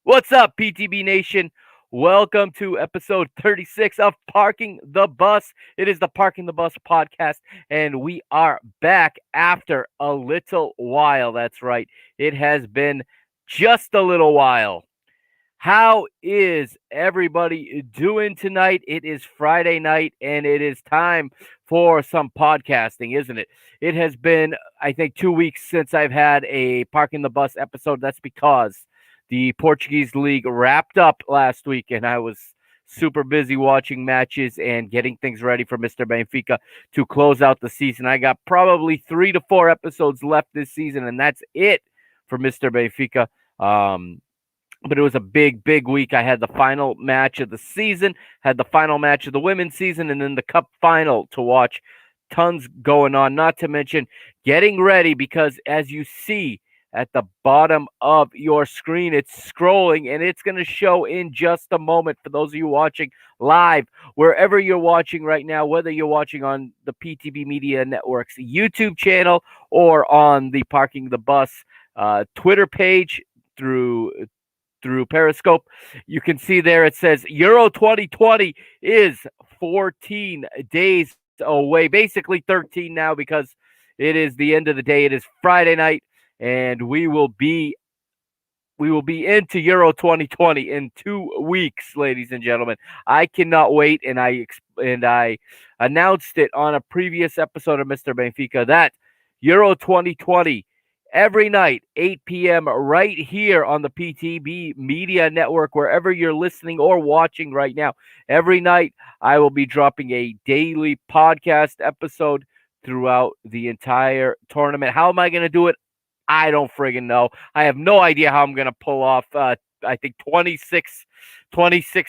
What's up, PTB Nation? Welcome to episode 36 of Parking the Bus. It is the Parking the Bus podcast, and we are back after a little while. That's right, it has been just a little while. How is everybody doing tonight? It is Friday night, and it is time for some podcasting, isn't it? It has been, I think, 2 weeks since I've had a Parking the Bus episode. That's because the Portuguese League wrapped up last week, and I was super busy watching matches and getting things ready for Mr. Benfica to close out the season. I got probably 3 to 4 episodes left this season, and that's it for Mr. Benfica. But it was a big week. I had the final match of the season, had the final match of the women's season, and then the cup final to watch. Tons going on, not to mention getting ready because as you see at the bottom of your screen, it's scrolling and it's going to show in just a moment for those of you watching live, wherever you're watching right now, whether you're watching on the PTB Media Network's YouTube channel or on the Parking the Bus Twitter page through Periscope. You can see there it says Euro 2020 is 14 days away, basically 13 now because it is the end of the day. It is Friday night, and we will be into Euro 2020 in 2 weeks, ladies and gentlemen. I cannot wait, and I announced it on a previous episode of Mr. Benfica that Euro 2020 every night, 8 p.m. right here on the PTB Media Network, wherever you're listening or watching right now. Every night, I will be dropping a daily podcast episode throughout the entire tournament. How am I going to do it? I don't friggin' know. I have no idea how I'm going to pull off, I think, 26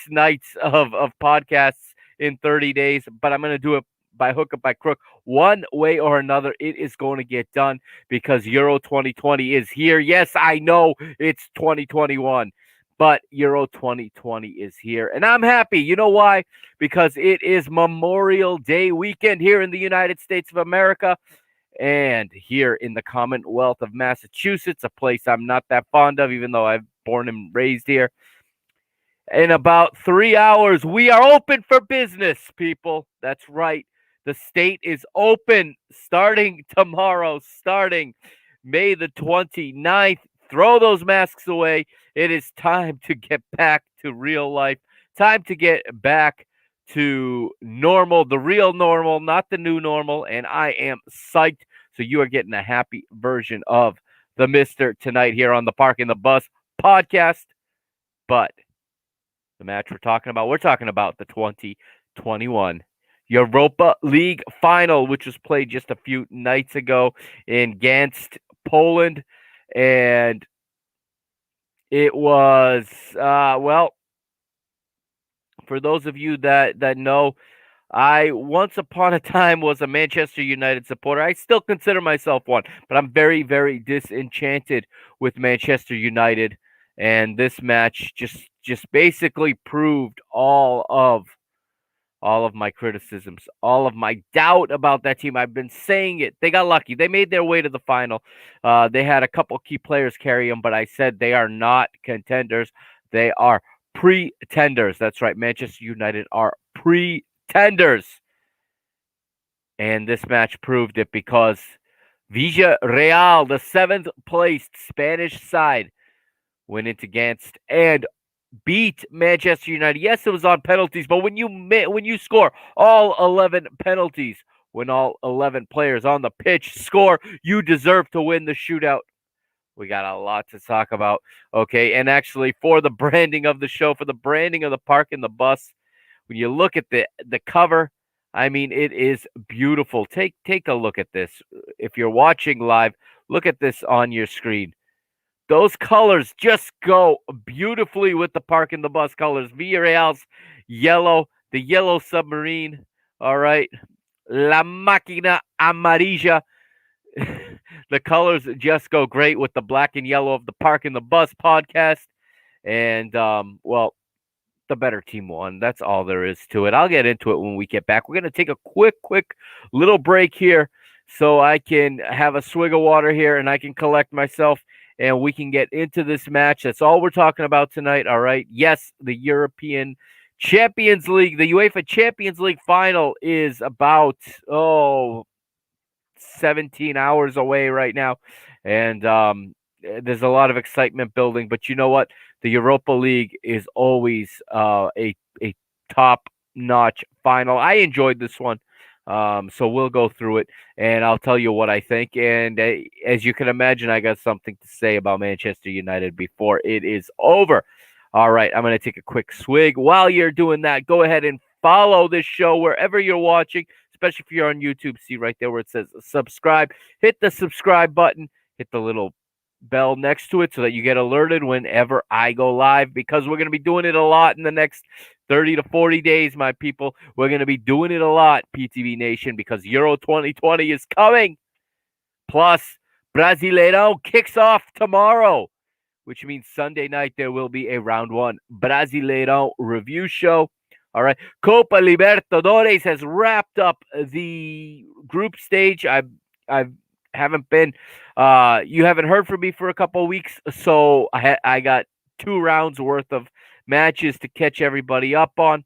nights of podcasts in 30 days, but I'm going to do it by hook or by crook. One way or another, it is going to get done because Euro 2020 is here. Yes, I know it's 2021, but Euro 2020 is here. And I'm happy. You know why? Because it is Memorial Day weekend here in the United States of America and here in the Commonwealth of Massachusetts, a place I'm not that fond of, even though I've born and raised here. In about 3 hours, we are open for business, people. That's right. The state is open starting tomorrow, starting May the 29th. Throw those masks away. It is time to get back to real life. Time to get back to normal, the real normal, not the new normal. And I am psyched. So you are getting a happy version of the Mister tonight here on the Parking the Bus podcast. But the match we're talking about the 2021 Europa League final, which was played just a few nights ago in Gdansk, Poland. And it was, well, for those of you that know, I once upon a time was a Manchester United supporter. I still consider myself one, but I'm very disenchanted with Manchester United. And this match just basically proved all of my criticisms, all of my doubt about that team. I've been saying it. They got lucky. They made their way to the final. They had a couple key players carry them, but I said they are not contenders. They are pretenders. That's right. Manchester United are pretenders. And this match proved it because Villarreal, the 7th placed Spanish side, went into Gdansk and beat Manchester United. Yes, it was on penalties, but when you score all 11 penalties, when all 11 players on the pitch score, you deserve to win the shootout. We got a lot to talk about. Okay, and actually for the branding of the show, for the branding of the Park and the Bus, when you look at the cover, I mean, it is beautiful. Take a look at this. If you're watching live, look at this on your screen. Those colors just go beautifully with the Park and the Bus colors. Villarreal's yellow, the yellow submarine. All right. La Máquina Amarilla. The colors just go great with the black and yellow of the Park and the Bus podcast. And, well, the better team won. That's all there is to it. I'll get into it when we get back. We're going to take a quick little break here so I can have a swig of water here and I can collect myself. and we can get into this match. That's all we're talking about tonight, all right? Yes, the European Champions League, the UEFA Champions League final is about, 17 hours away right now. And there's a lot of excitement building. But you know what? The Europa League is always a top notch final. I enjoyed this one. So we'll go through it and I'll tell you what I think. And as you can imagine, I got something to say about Manchester United before it is over. All right, I'm going to take a quick swig. While you're doing that, go ahead and follow this show wherever you're watching, especially if you're on YouTube. See right there where it says subscribe. Hit the subscribe button, hit the little bell next to it so that you get alerted whenever I go live, because we're going to be doing it a lot in the next 30 to 40 days, my people. We're going to be doing it a lot, PTB Nation, because Euro 2020 is coming. Plus, Brasileirão kicks off tomorrow, which means Sunday night there will be a round one Brasileirão review show. All right. Copa Libertadores has wrapped up the group stage. I haven't been you haven't heard from me for a couple of weeks, so I got 2 rounds worth of matches to catch everybody up on.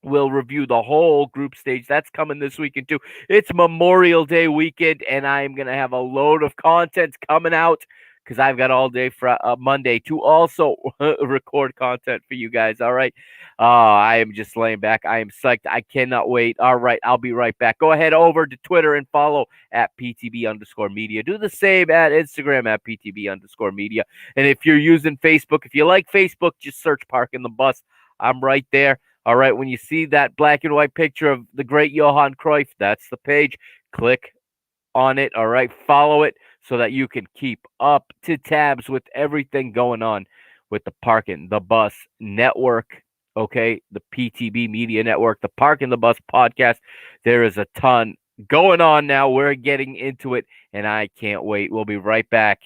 We'll review the whole group stage. That's coming this weekend too. It's Memorial Day weekend, and I'm going to have a load of content coming out because I've got all day for Monday to also record content for you guys. All right. I am just laying back. I am psyched. I cannot wait. All right. I'll be right back. Go ahead over to Twitter and follow at PTB_media. Do the same at Instagram at PTB_media. And if you're using Facebook, if you like Facebook, just search Parking the Bus. I'm right there. All right, when you see that black and white picture of the great Johan Cruyff, that's the page. Click on it, all right? Follow it so that you can keep up to tabs with everything going on with the Parking the Bus Network, okay? The PTB Media Network, the Parking the Bus podcast. There is a ton going on now. We're getting into it, and I can't wait. We'll be right back.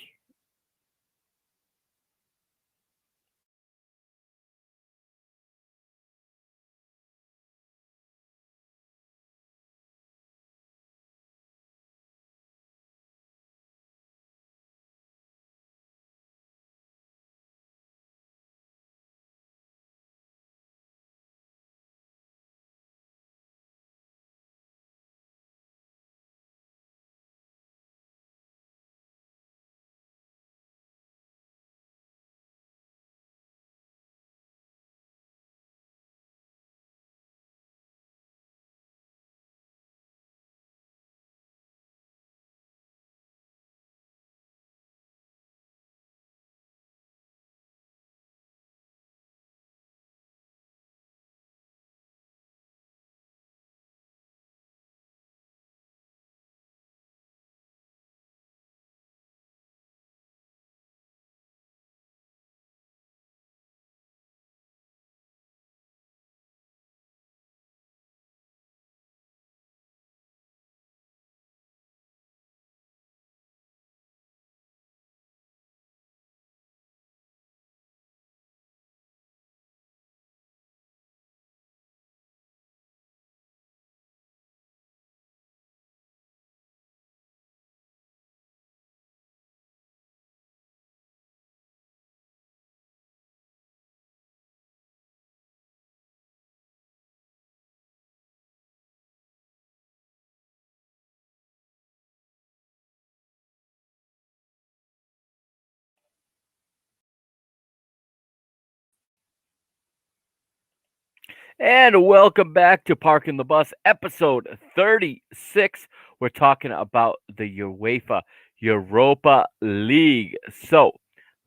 And welcome back to Parking the Bus, episode 36. We're talking about the UEFA Europa League. So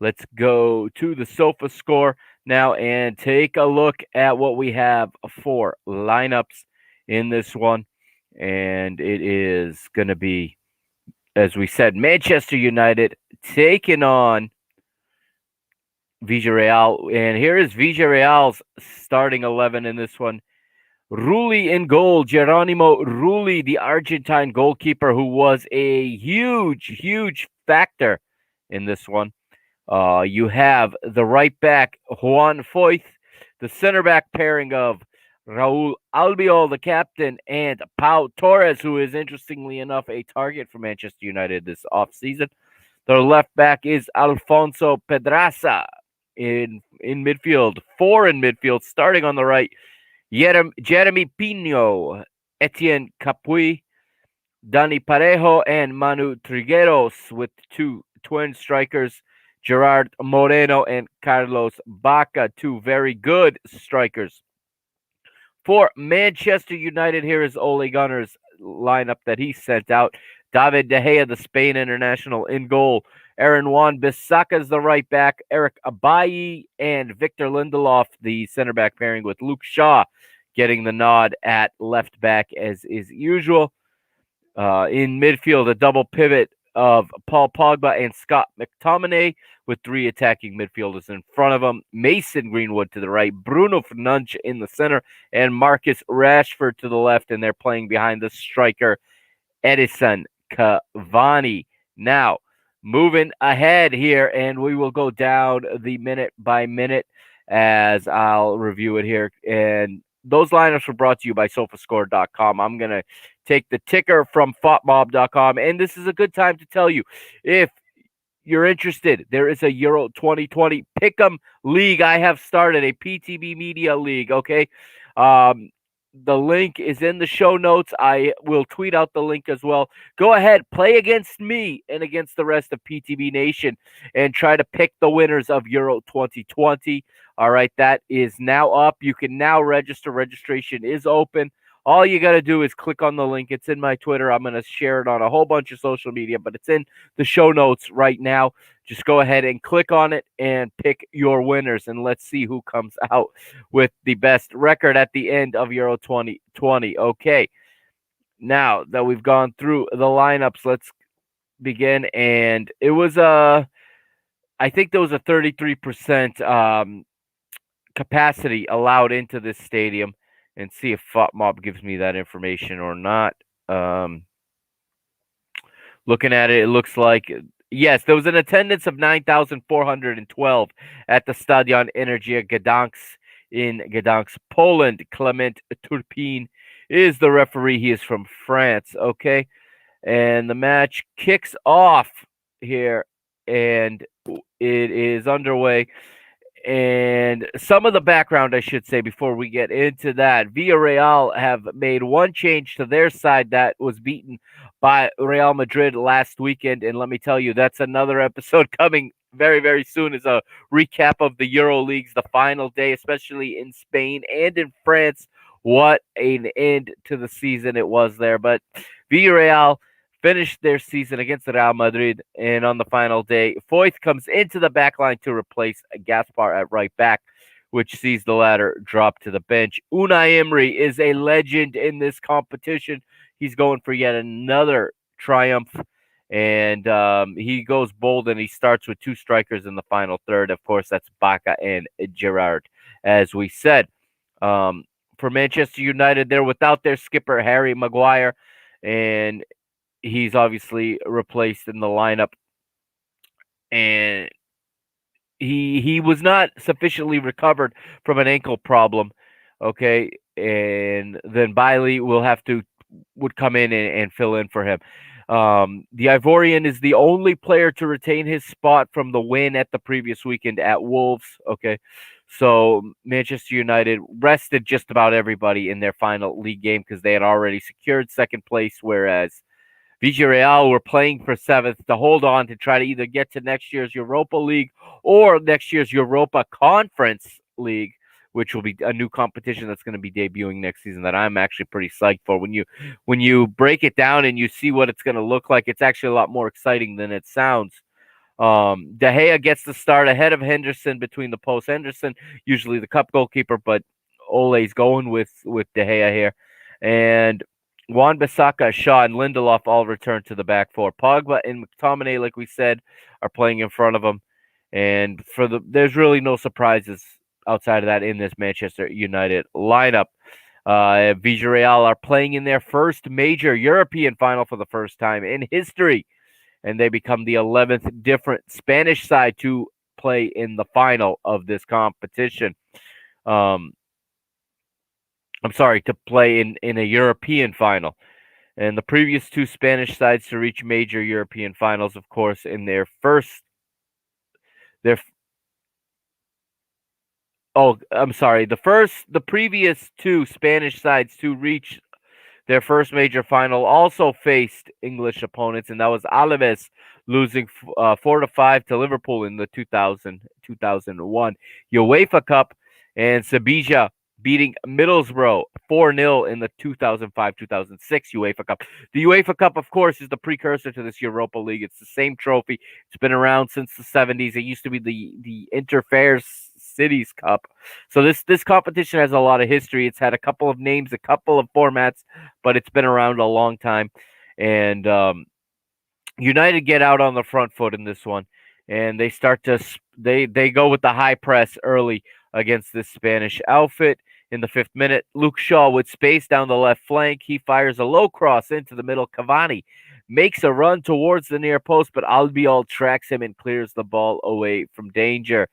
let's go to the sofa score now and take a look at what we have for lineups in this one. And it is going to be, as we said, Manchester United taking on Villarreal. And here is Villarreal's starting 11 in this one. Rulli in goal, Geronimo Rulli, the Argentine goalkeeper, who was a huge factor in this one. You have the right back, Juan Foyth, the center back pairing of Raul Albiol, the captain, and Pau Torres, who is, interestingly enough, a target for Manchester United this offseason. Their left back is Alfonso Pedraza. In midfield, four in midfield, starting on the right, Jeremy Pino, Etienne Capuy, Dani Parejo, and Manu Trigueros, with two twin strikers, Gerard Moreno and Carlos Baca, two very good strikers. For Manchester United, here is Ole Gunnar's lineup that he sent out. David De Gea, the Spain international, in goal. Aaron Wan-Bissaka is the right back. Eric Abayi and Victor Lindelof, the center back pairing with Luke Shaw, getting the nod at left back as is usual. In midfield, a double pivot of Paul Pogba and Scott McTominay, with three attacking midfielders in front of him. Mason Greenwood to the right, Bruno Fernandes in the center, and Marcus Rashford to the left, and they're playing behind the striker Edison Cavani. Now, moving ahead here, and we will go down the minute by minute as I'll review it here. And those lineups were brought to you by SofaScore.com. I'm going to take the ticker from FOTMob.com, and this is a good time to tell you, if you're interested, there is a Euro 2020 Pick'em League I have started, a PTB Media League, okay? The link is in the show notes. I will tweet out the link as well. Go ahead, play against me and against the rest of PTB Nation and try to pick the winners of Euro 2020. All right, that is now up. You can now register. Registration is open. All you got to do is click on the link. It's in my Twitter. I'm going to share it on a whole bunch of social media, but it's in the show notes right now. Just go ahead and click on it and pick your winners, and let's see who comes out with the best record at the end of Euro 2020. Okay, now that we've gone through the lineups, let's begin. And it was I think there was a 33% capacity allowed into this stadium, and see if FOTMob gives me that information or not. Looking at it, it looks like, yes, there was an attendance of 9,412 at the Stadion Energia Gdansk in Gdansk, Poland. Clement Turpin is the referee. He is from France, okay? And the match kicks off here, and it is underway. And some of the background, I should say, before we get into that, Villarreal have made one change to their side that was beaten by Real Madrid last weekend. And let me tell you, that's another episode coming very, very soon, as a recap of the Euro Leagues, the final day, especially in Spain and in France. What an end to the season it was there. But Villarreal finished their season against Real Madrid, and on the final day, Foyth comes into the back line to replace Gaspar at right back, which sees the latter drop to the bench. Unai Emery is a legend in this competition. He's going for yet another triumph, and he goes bold, and he starts with two strikers in the final third. Of course, that's Baca and Gerard, as we said. For Manchester United, they're without their skipper, Harry Maguire, and he's obviously replaced in the lineup, and he was not sufficiently recovered from an ankle problem. Okay, and then Bailey would come in and fill in for him. The Ivorian is the only player to retain his spot from the win at the previous weekend at Wolves. Okay, so Manchester United rested just about everybody in their final league game because they had already secured second place, whereas Villarreal were playing for seventh to hold on to try to either get to next year's Europa League or next year's Europa Conference League, which will be a new competition that's going to be debuting next season that I'm actually pretty psyched for. When you break it down and you see what it's going to look like, it's actually a lot more exciting than it sounds. De Gea gets the start ahead of Henderson between the posts. Henderson, usually the cup goalkeeper, but Ole's going with De Gea here. And Wan-Bissaka, Shaw, and Lindelof all return to the back four. Pogba and McTominay, like we said, are playing in front of him. And there's really no surprises outside of that in this Manchester United lineup. Villarreal are playing in their first major European final for the first time in history, and they become the 11th different Spanish side to play in the final of this competition. I'm sorry, to play in a European final. And the previous two Spanish sides to reach major European finals, of course, in their oh, I'm sorry, the previous two Spanish sides to reach their first major final also faced English opponents, and that was Alaves losing 4-5 to Liverpool in the 2001 UEFA Cup, and Sevilla beating Middlesbrough 4-0 in the 2005-2006 UEFA Cup. The UEFA Cup, of course, is the precursor to this Europa League. It's the same trophy. It's been around since the 70s. It used to be the Interfair Cities Cup. So this competition has a lot of history. It's had a couple of names, a couple of formats, but it's been around a long time. And United get out on the front foot in this one, and they start to they go with the high press early against this Spanish outfit. In the 5th minute, Luke Shaw with space down the left flank. He fires a low cross into the middle. Cavani makes a run towards the near post, but Albiol tracks him and clears the ball away from danger.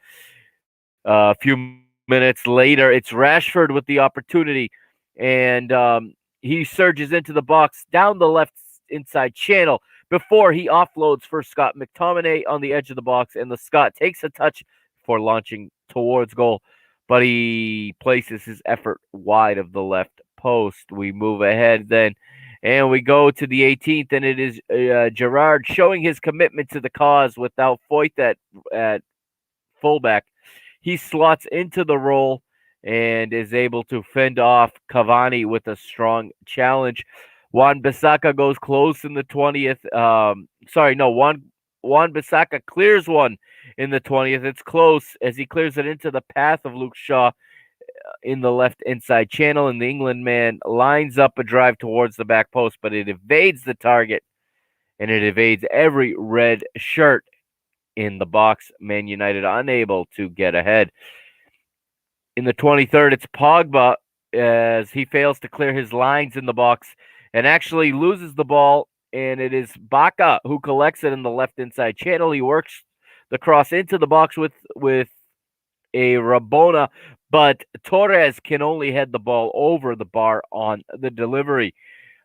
A few minutes later, it's Rashford with the opportunity, and he surges into the box down the left inside channel before he offloads for Scott McTominay on the edge of the box, and the Scot takes a touch before launching towards goal, but he places his effort wide of the left post. We move ahead then, and we go to the 18th, and it is Gerrard showing his commitment to the cause without Foyth at fullback. He slots into the role and is able to fend off Cavani with a strong challenge. Wan-Bissaka goes close in the 20th. Wan-Bissaka clears one in the 20th. It's close as he clears it into the path of Luke Shaw in the left inside channel, and the England man lines up a drive towards the back post, but it evades the target, and it evades every red shirt in the box. Man United unable to get ahead. In the 23rd, it's Pogba as he fails to clear his lines in the box and actually loses the ball, and it is Baca who collects it in the left inside channel. He works the cross into the box with a Rabona, but Torres can only head the ball over the bar on the delivery.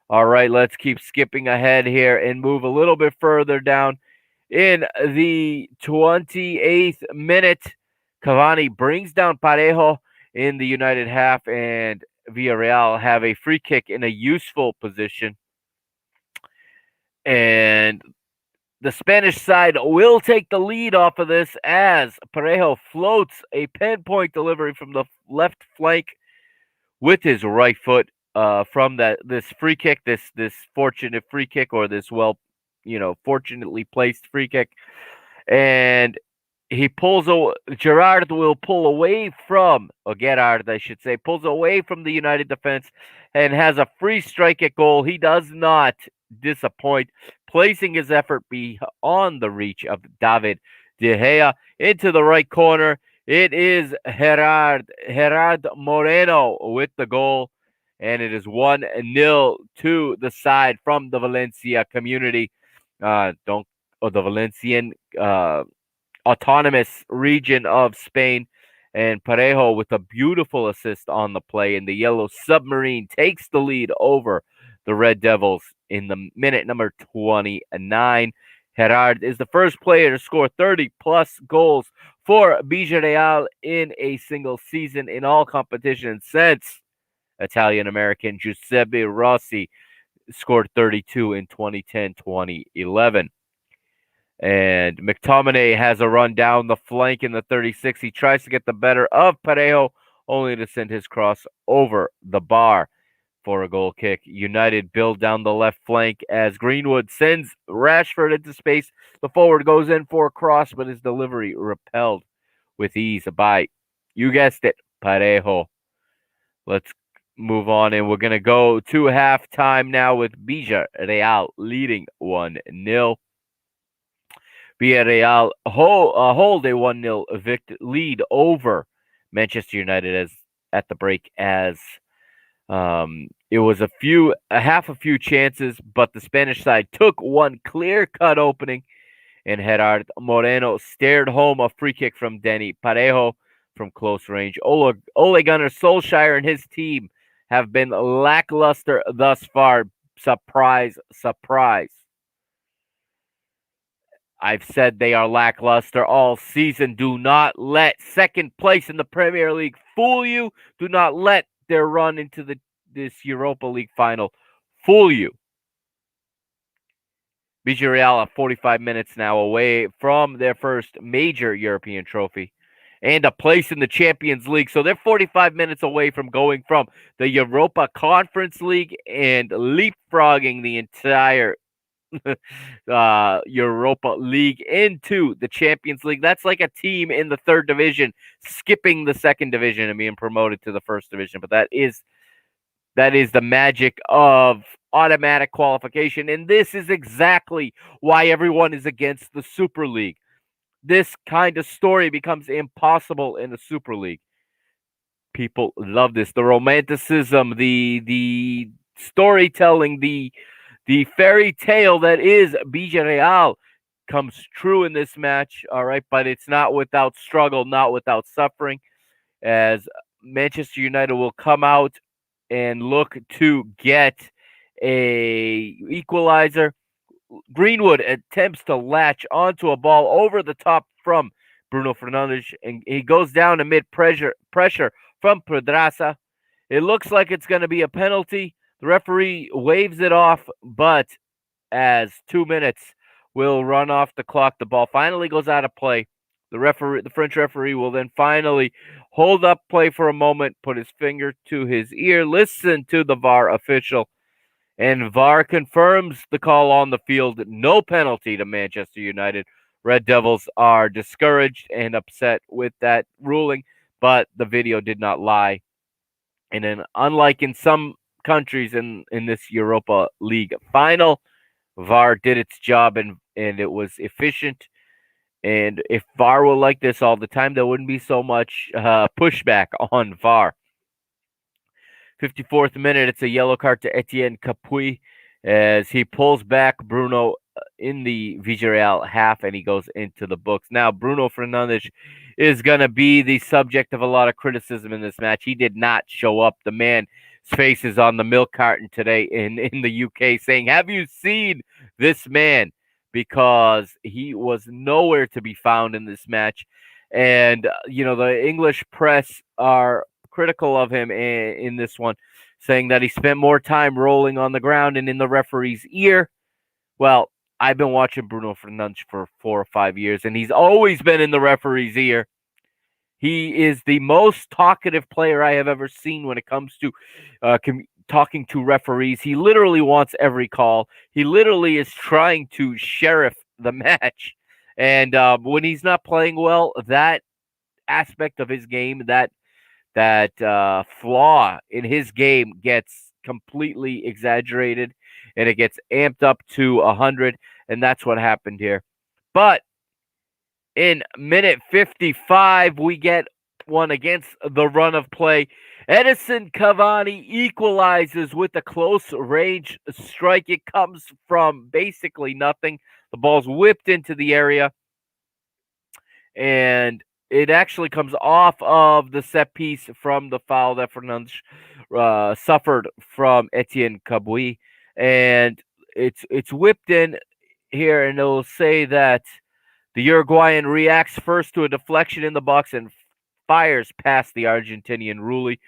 All right, let's keep skipping ahead here and move a little bit further down. In the 28th minute, Cavani brings down Parejo in the United half, and Villarreal have a free kick in a useful position. And the Spanish side will take the lead off of this as Parejo floats a pinpoint delivery from the left flank with his right foot from this free kick, this fortunate free kick, or this fortunately placed free kick, and Gerrard will pull away from, or Gerrard, I should say, pulls away from the United defense and has a free strike at goal. He does not disappoint, placing his effort beyond the reach of David De Gea into the right corner. It is Gerard Moreno with the goal, and it is 1-0 to the side from the Valencia community. The Valencian autonomous region of Spain, and Parejo with a beautiful assist on the play, and the Yellow Submarine takes the lead over the Red Devils in the minute number 29. Gerard is the first player to score 30-plus goals for Villarreal in a single season in all competitions since Italian-American Giuseppe Rossi scored 32 in 2010-2011. And McTominay has a run down the flank in the 36th. He tries to get the better of Parejo, only to send his cross over the bar for a goal kick. United build down the left flank as Greenwood sends Rashford into space. The forward goes in for a cross, but his delivery repelled with ease by, you guessed it, Parejo. Let's move on, and we're going to go to halftime now with Villarreal leading 1-0. Villarreal hold a 1-0 lead over Manchester United at the break as it was a few chances, but the Spanish side took one clear-cut opening, and Gerard Moreno stared home a free kick from Denny Parejo from close range. Ole Gunnar Solskjaer and his team have been lackluster thus far, Surprise, surprise. I've said they are lackluster all season. Do not let second place in the Premier League fool you. Do not let their run into this Europa League final fool you. Villarreal are 45 minutes now away from their first major European trophy and a place in the Champions League. So they're 45 minutes away from going from the Europa Conference League and leapfrogging the entire Europa League into the Champions League. That's like a team in the third division skipping the second division and being promoted to the first division. But that is the magic of automatic qualification. And this is exactly why everyone is against the Super League. This kind of story becomes impossible in the Super League. People love this. The romanticism, the storytelling, the fairy tale that is Villarreal comes true in this match, all right, but it's not without struggle, not without suffering, as Manchester United will come out and look to get a equalizer. Greenwood attempts to latch onto a ball over the top from Bruno Fernandes, and he goes down amid pressure from Pedraza. It looks like it's going to be a penalty. The referee waves it off, but as 2 minutes will run off the clock, the ball finally goes out of play. The French referee, will then finally hold up play for a moment, put his finger to his ear, listen to the VAR official, and VAR confirms the call on the field. No penalty to Manchester United. Red Devils are discouraged and upset with that ruling, but the video did not lie. And then, unlike in some countries in this Europa League final, VAR did its job and it was efficient. And if VAR were like this all the time, there wouldn't be so much pushback on VAR. 54th minute, it's a yellow card to Etienne Capuis as he pulls back Bruno in the Villarreal half and he goes into the books. Now, Bruno Fernandes is going to be the subject of a lot of criticism in this match. He did not show up. The man's face is on the milk carton today in the UK saying, "Have you seen this man?" Because he was nowhere to be found in this match. And, the English press are critical of him in this one, saying that he spent more time rolling on the ground and in the referee's ear. Well, I've been watching Bruno Fernandes for 4 or 5 years, and he's always been in the referee's ear. He is the most talkative player I have ever seen when it comes to talking to referees. He literally wants every call. He literally is trying to sheriff the match. And when he's not playing well, that aspect of his game, that flaw in his game gets completely exaggerated and it gets amped up to 100, and that's what happened here. But in minute 55, we get one against the run of play. Edinson Cavani equalizes with a close range strike. It comes from basically nothing. The ball's whipped into the area, and it actually comes off of the set piece from the foul that Fernandes suffered from Etienne Capuis, and it's whipped in here, and it'll say that the Uruguayan reacts first to a deflection in the box and fires past the Argentinian Rulli.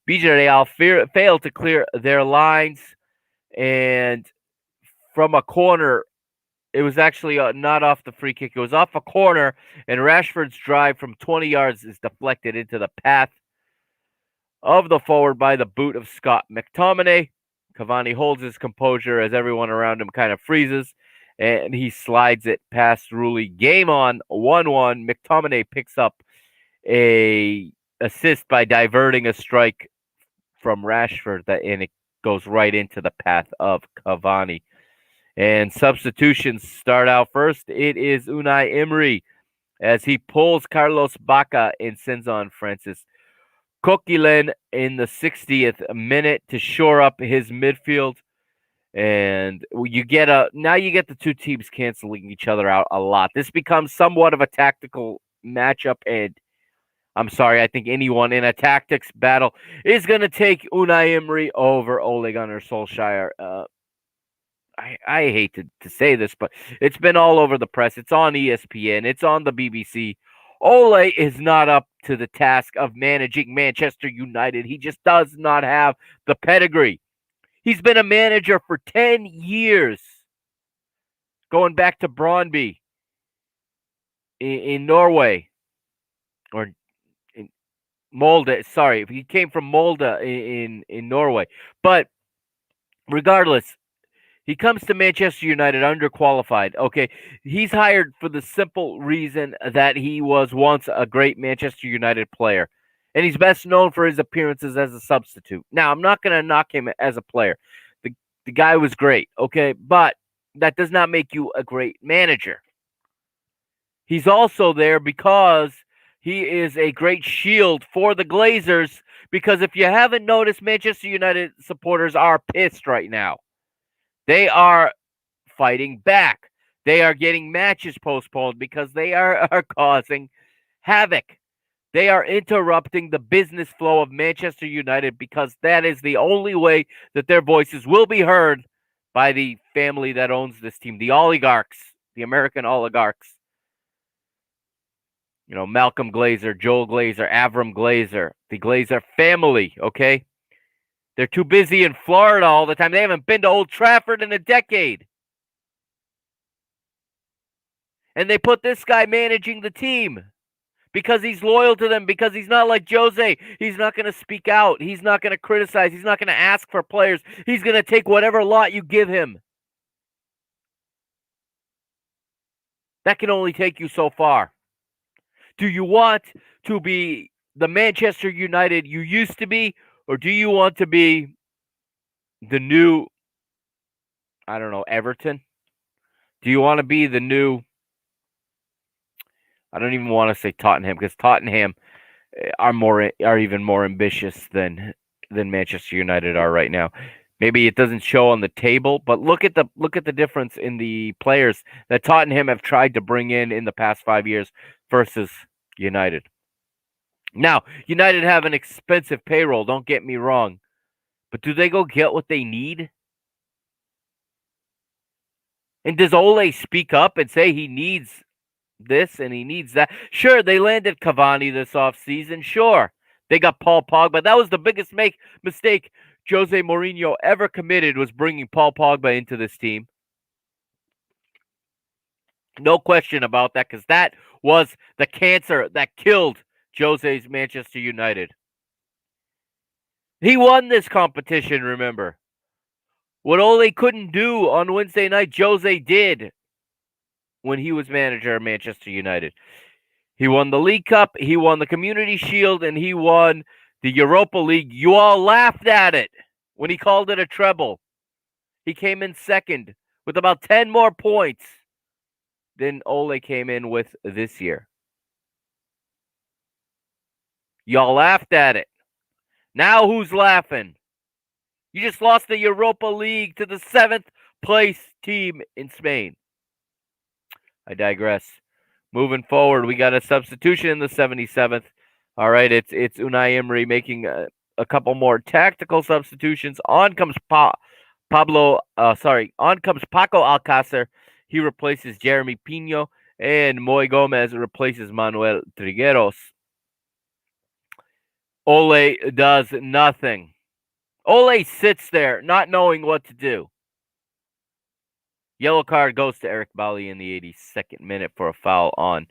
Villarreal failed to clear their lines, and from a corner, it was actually not off the free kick. It was off a corner, and Rashford's drive from 20 yards is deflected into the path of the forward by the boot of Scott McTominay. Cavani holds his composure as everyone around him kind of freezes, and he slides it past Rulli. Game on, 1-1. McTominay picks up a assist by diverting a strike from Rashford, and it goes right into the path of Cavani. And substitutions start out first. It is Unai Emery as he pulls Carlos Bacca and sends on Francis Coquelin in the 60th minute to shore up his midfield. And you get the two teams canceling each other out a lot. This becomes somewhat of a tactical matchup, and I'm sorry, I think anyone in a tactics battle is going to take Unai Emery over Ole Gunnar Solskjaer. I hate to say this, but it's been all over the press. It's on ESPN. It's on the BBC. Ole is not up to the task of managing Manchester United. He just does not have the pedigree. He's been a manager for 10 years, going back to Brøndby in Norway, or in Molde. Sorry, he came from Molde in Norway. But regardless, he comes to Manchester United underqualified. Okay, he's hired for the simple reason that he was once a great Manchester United player, and he's best known for his appearances as a substitute. Now, I'm not going to knock him as a player. The the guy was great, okay, but that does not make you a great manager. He's also there because he is a great shield for the Glazers. Because if you haven't noticed, Manchester United supporters are pissed right now. They are fighting back. They are getting matches postponed because they are causing havoc. They are interrupting the business flow of Manchester United because that is the only way that their voices will be heard by the family that owns this team, the oligarchs, the American oligarchs. You know, Malcolm Glazer, Joel Glazer, Avram Glazer, the Glazer family, okay? They're too busy in Florida all the time. They haven't been to Old Trafford in a decade. And they put this guy managing the team because he's loyal to them, because he's not like Jose. He's not going to speak out. He's not going to criticize. He's not going to ask for players. He's going to take whatever lot you give him. That can only take you so far. Do you want to be the Manchester United you used to be, or do you want to be the new, I don't know, Everton? Do you want to be the new, I don't even want to say Tottenham, because Tottenham are even more ambitious than Manchester United are right now. Maybe it doesn't show on the table, but look at the difference in the players that Tottenham have tried to bring in the past 5 years versus United. Now, United have an expensive payroll, don't get me wrong, but do they go get what they need? And does Ole speak up and say he needs this and he needs that? Sure, they landed Cavani this offseason. Sure, they got Paul Pogba. That was the biggest mistake Jose Mourinho ever committed, was bringing Paul Pogba into this team. No question about that, because that was the cancer that killed Jose's Manchester United. He won this competition, remember. What Ole couldn't do on Wednesday night, Jose did when he was manager of Manchester United. He won the League Cup, he won the Community Shield, and he won the Europa League. You all laughed at it when he called it a treble. He came in second with about 10 more points than Ole came in with this year. Y'all laughed at it. Now who's laughing? You just lost the Europa League to the 7th place team in Spain. I digress. Moving forward, we got a substitution in the 77th. All right, it's Unai Emery making a couple more tactical substitutions. On comes Paco Alcácer. He replaces Jeremy Pino, and Moy Gomez replaces Manuel Trigueros. Ole does nothing. Ole sits there not knowing what to do. Yellow card goes to Eric Bailly in the 82nd minute for a foul on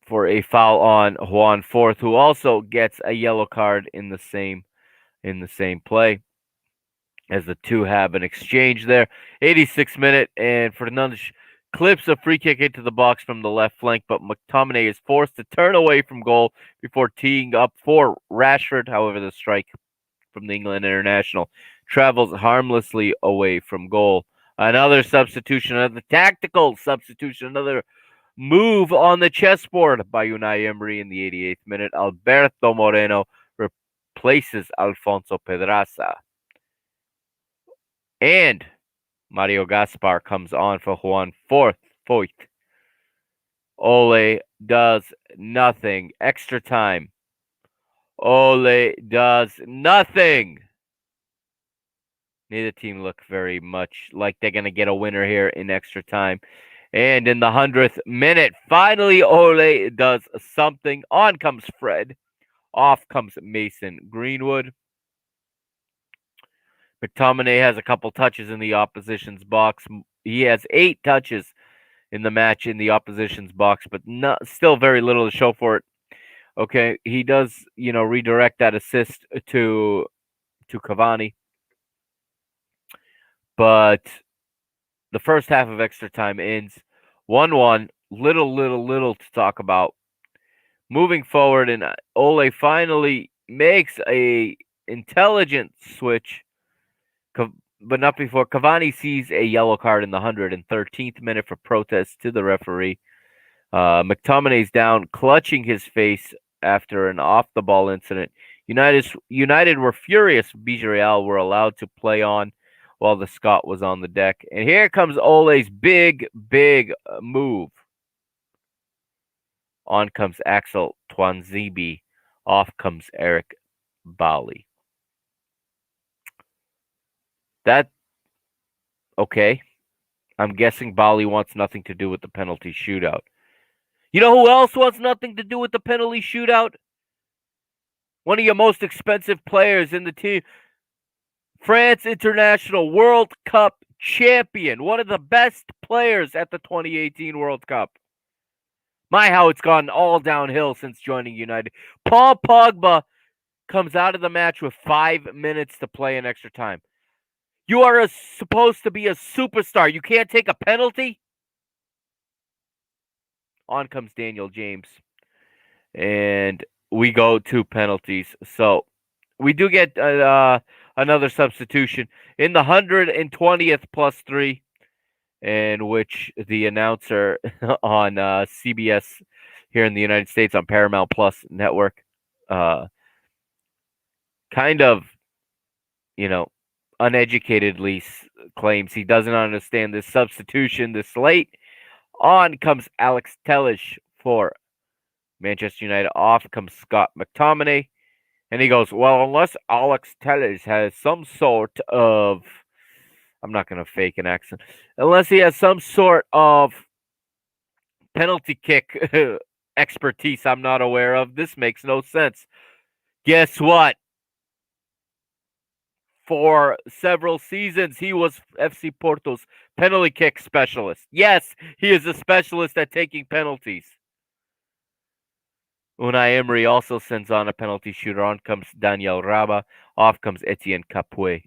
Juan Forth, who also gets a yellow card in the same play, as the two have an exchange there. 86th minute, and Fernandes clips a free kick into the box from the left flank, but McTominay is forced to turn away from goal before teeing up for Rashford. However, the strike from the England international travels harmlessly away from goal. Another substitution, another tactical substitution, another move on the chessboard by Unai Emery in the 88th minute. Alberto Moreno replaces Alfonso Pedraza. And Mario Gaspar comes on for Juan Foyth. Ole does nothing. Extra time. Ole does nothing. Neither team look very much like they're going to get a winner here in extra time. And in the 100th minute, finally Ole does something. On comes Fred. Off comes Mason Greenwood. McTominay has a couple touches in the opposition's box. He has 8 touches in the match in the opposition's box, but still very little to show for it. Okay, he does, redirect that assist to Cavani, but the first half of extra time ends 1-1. Little to talk about. Moving forward, and Ole finally makes a intelligent switch, but not before Cavani sees a yellow card in the 113th minute for protest to the referee. McTominay's down, clutching his face after an off-the-ball incident. United were furious. Villarreal were allowed to play on while the Scot was on the deck. And here comes Ole's big move. On comes Axel Twanzibi. Off comes Eric Bali. Okay. I'm guessing Bali wants nothing to do with the penalty shootout. You know who else wants nothing to do with the penalty shootout? One of your most expensive players in the team. France International World Cup champion. One of the best players at the 2018 World Cup. My, how it's gone all downhill since joining United. Paul Pogba comes out of the match with 5 minutes to play in extra time. You are supposed to be a superstar. You can't take a penalty? On comes Daniel James. And we go to penalties. So we do get another substitution in the 120th plus 3, in which the announcer on CBS here in the United States on Paramount Plus network kind of, uneducatedly claims he doesn't understand this substitution this late. On comes Alex Telles for Manchester United. Off comes Scott McTominay. And he goes, well, unless Alex Telles has some sort of, I'm not going to fake an accent, unless he has some sort of penalty kick expertise I'm not aware of, this makes no sense. Guess what? For several seasons, he was FC Porto's penalty kick specialist. Yes, he is a specialist at taking penalties. Unai Emery also sends on a penalty shooter. On comes Daniel Raba. Off comes Etienne Capoue.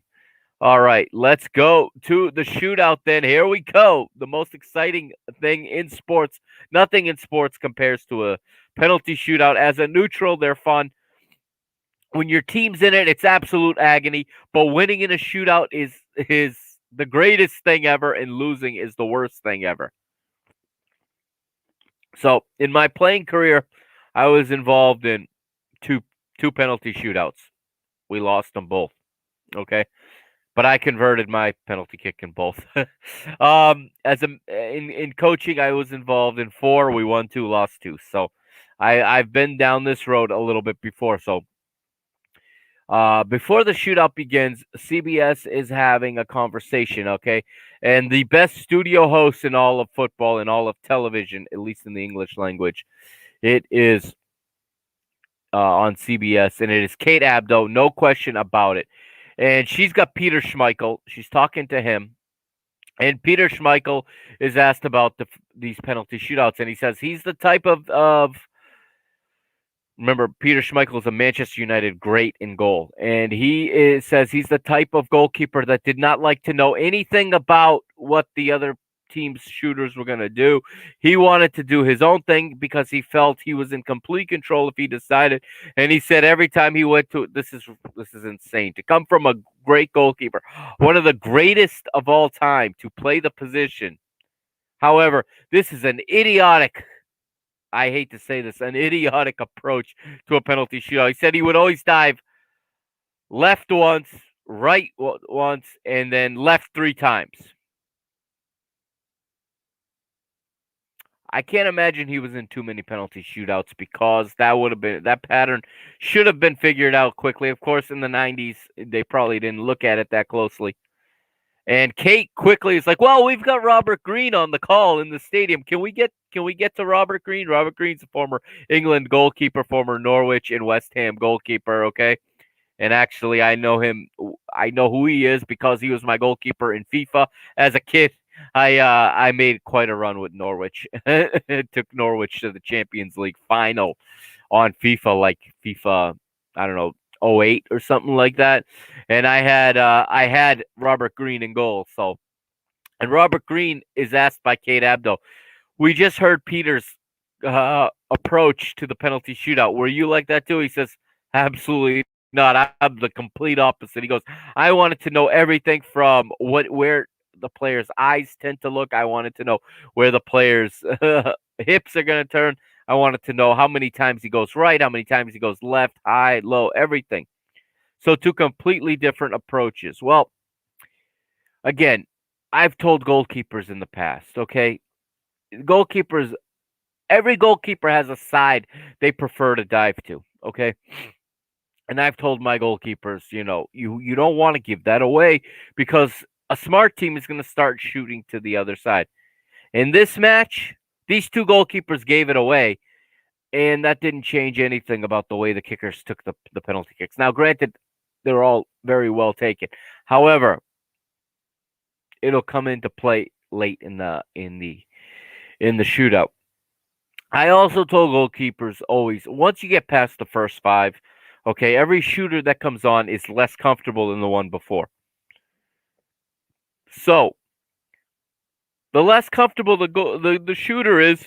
All right, let's go to the shootout then. Here we go. The most exciting thing in sports. Nothing in sports compares to a penalty shootout. As a neutral, they're fun. When your team's in it, it's absolute agony. But winning in a shootout is the greatest thing ever, and losing is the worst thing ever. So, in my playing career, I was involved in two penalty shootouts. We lost them both. Okay, but I converted my penalty kick in both. In coaching, I was involved in 4. We won 2, lost 2. So, I've been down this road a little bit before. So, before the shootout begins, CBS is having a conversation, okay? And the best studio host in all of football and all of television, at least in the English language, it is on CBS, and it is Kate Abdo, no question about it. And she's got Peter Schmeichel. She's talking to him. And Peter Schmeichel is asked about these penalty shootouts, and he says he's the type of remember, Peter Schmeichel is a Manchester United great in goal, and he says he's the type of goalkeeper that did not like to know anything about what the other team's shooters were going to do. He wanted to do his own thing because he felt he was in complete control if he decided. And he said every time he went to this is insane to come from a great goalkeeper, one of the greatest of all time, to play the position. However, this is an idiotic, I hate to say this, an idiotic approach to a penalty shootout. He said he would always dive left once, right once, and then left 3 times. I can't imagine he was in too many penalty shootouts, because that pattern should have been figured out quickly. Of course, in the 90s, they probably didn't look at it that closely. And Kate quickly is like, "Well, we've got Robert Green on the call in the stadium. Can we get to Robert Green? Robert Green's a former England goalkeeper, former Norwich and West Ham goalkeeper, okay? And actually, I know him. I know who he is because he was my goalkeeper in FIFA as a kid. I made quite a run with Norwich. Took Norwich to the Champions League final on FIFA, like FIFA, I don't know, '08 or something like that. And I had Robert Green in goal. So, and Robert Green is asked by Kate Abdo, "We just heard Peter's approach to the penalty shootout. Were you like that too?" He says, "Absolutely not. I'm the complete opposite." He goes, "I wanted to know everything from where the players' eyes tend to look. I wanted to know where the players' hips are going to turn. I wanted to know how many times he goes right, how many times he goes left, high, low, everything." So two completely different approaches. Well, again, I've told goalkeepers in the past, okay? Goalkeepers, every goalkeeper has a side they prefer to dive to, okay? And I've told my goalkeepers, you don't want to give that away because a smart team is going to start shooting to the other side. In this match, these two goalkeepers gave it away, and that didn't change anything about the way the kickers took the penalty kicks. Now, granted, they were all very well taken. However, it'll come into play late in the shootout. I also told goalkeepers always, once you get past the first five, okay, every shooter that comes on is less comfortable than the one before. So the less comfortable the shooter is,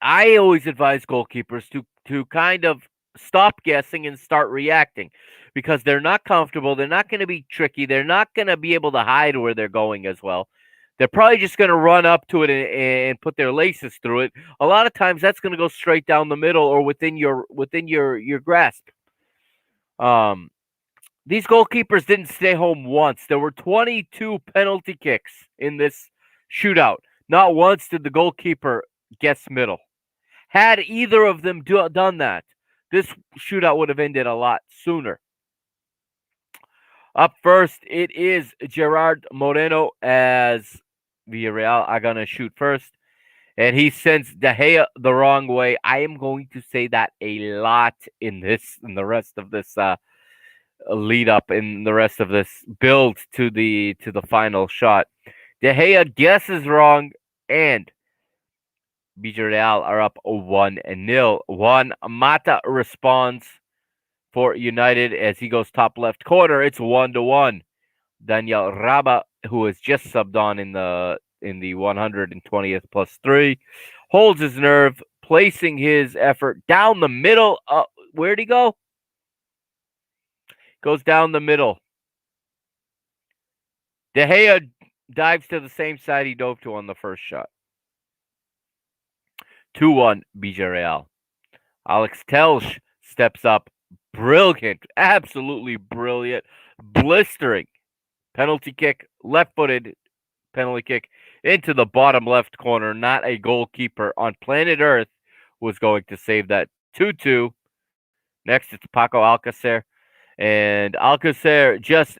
I always advise goalkeepers to kind of stop guessing and start reacting because they're not comfortable. They're not going to be tricky. They're not going to be able to hide where they're going as well. They're probably just going to run up to it and put their laces through it. A lot of times that's going to go straight down the middle or within your grasp. Um, these goalkeepers didn't stay home once. There were 22 penalty kicks in this shootout. Not once did the goalkeeper guess middle. Had either of them done that, this shootout would have ended a lot sooner. Up first, it is Gerard Moreno as Villarreal are going to shoot first. And he sends De Gea the wrong way. I am going to say that a lot in the rest of this lead up, in the rest of this build to the final shot. De Gea guesses wrong, and Villarreal are up 1-0. Juan Mata responds for United as he goes top left corner. It's 1-1. Daniel Raba, who has just subbed on in the 120th plus 3, holds his nerve, placing his effort down the middle. Where'd he go? Goes down the middle. De Gea dives to the same side he dove to on the first shot. 2-1 Villarreal. Alex Telsch steps up. Brilliant. Absolutely brilliant. Blistering. Penalty kick. Left-footed penalty kick into the bottom left corner. Not a goalkeeper on planet Earth was going to save that. 2-2. Next, it's Paco Alcacer. And Alcacer just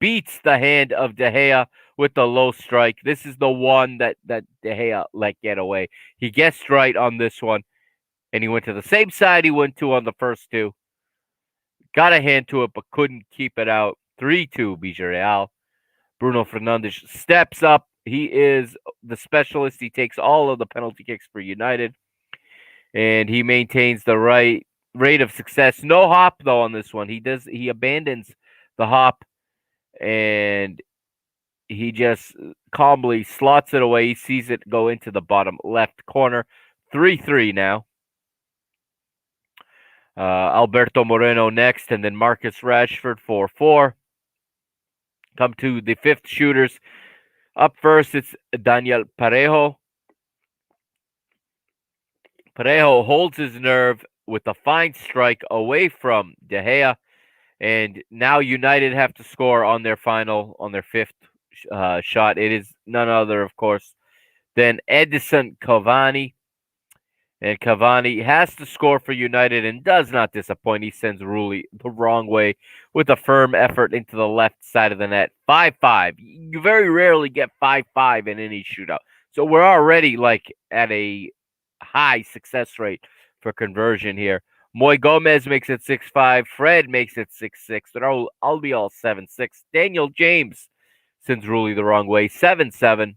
beats the hand of De Gea with the low strike. This is the one that De Gea let get away. He guessed right on this one, and he went to the same side he went to on the first two. Got a hand to it, but couldn't keep it out. 3-2 Villarreal. Bruno Fernandes steps up. He is the specialist. He takes all of the penalty kicks for United, and he maintains the rate of success. No hop though on this one. He abandons the hop, and he just calmly slots it away. He sees it go into the bottom left corner. 3-3 now. Alberto Moreno next, and then Marcus Rashford 4-4. Come to the fifth shooters. Up first, it's Daniel Parejo. Parejo holds his nerve with a fine strike away from De Gea, and now United have to score on their fifth shot. It is none other, of course, than Edison Cavani, And Cavani has to score for United and does not disappoint. He sends Rulli the wrong way with a firm effort into the left side of the net. 5-5. You very rarely get 5-5 in any shootout. So we're already like at a high success rate for conversion here. Moy Gomez makes it 6-5. Fred makes it 6-6. I'll be all 7-6. Daniel James sends Rulli the wrong way. 7-7.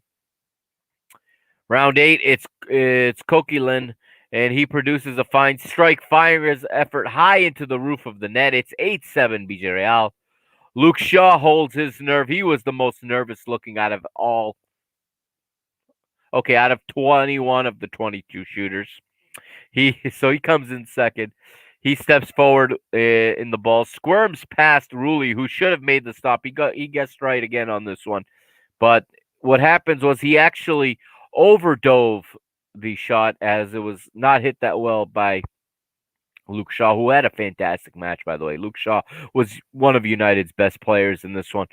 Round 8, it's Coquelin, and he produces a fine strike, firing his effort high into the roof of the net. It's 8-7 Villarreal. Luke Shaw holds his nerve. He was the most nervous looking out of all. Okay, out of 21 of the 22 shooters. He comes in second. He steps forward in the ball, squirms past Rulli, who should have made the stop. He guessed right again on this one. But what happens was he actually overdove the shot as it was not hit that well by Luke Shaw, who had a fantastic match, by the way. Luke Shaw was one of United's best players in this one.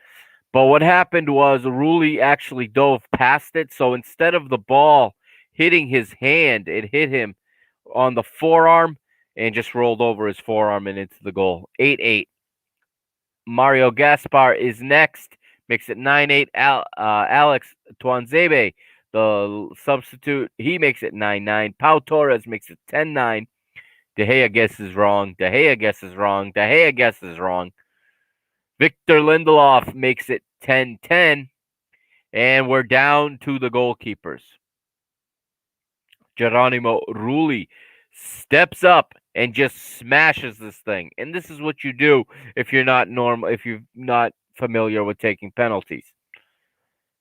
But what happened was Rulli actually dove past it. So instead of the ball hitting his hand, it hit him on the forearm and just rolled over his forearm and into the goal. 8-8. Mario Gaspar is next. Makes it 9-8. Alex Tuanzebe, the substitute, he makes it 9-9. Pau Torres makes it 10-9. De Gea guesses wrong. De Gea guesses wrong. De Gea guesses wrong. Victor Lindelof makes it 10-10. And we're down to the goalkeepers. Geronimo Rulli steps up and just smashes this thing. And this is what you do if you're not familiar with taking penalties.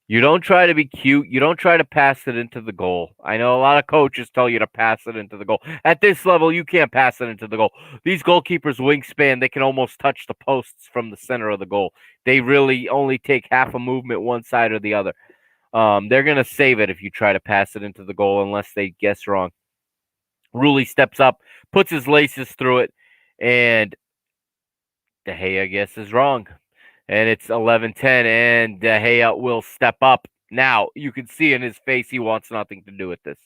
You don't try to be cute. You don't try to pass it into the goal. I know a lot of coaches tell you to pass it into the goal. At this level, you can't pass it into the goal. These goalkeepers' wingspan, they can almost touch the posts from the center of the goal. They really only take half a movement one side or the other. They're going to save it if you try to pass it into the goal unless they guess wrong. Rulli steps up, puts his laces through it, and De Gea guesses wrong. And it's 11-10, and De Gea will step up. Now, you can see in his face he wants nothing to do with this.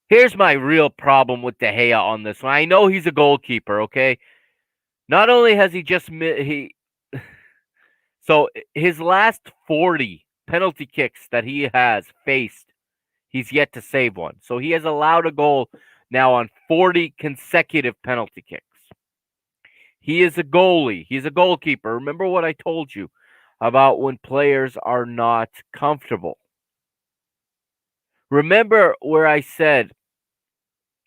Here's my real problem with De Gea on this one. I know he's a goalkeeper, okay? Not only has he just so his last 40 penalty kicks that he has faced, he's yet to save one. So he has allowed a goal now on 40 consecutive penalty kicks. He is a goalie. He's a goalkeeper. Remember what I told you about when players are not comfortable. Remember where I said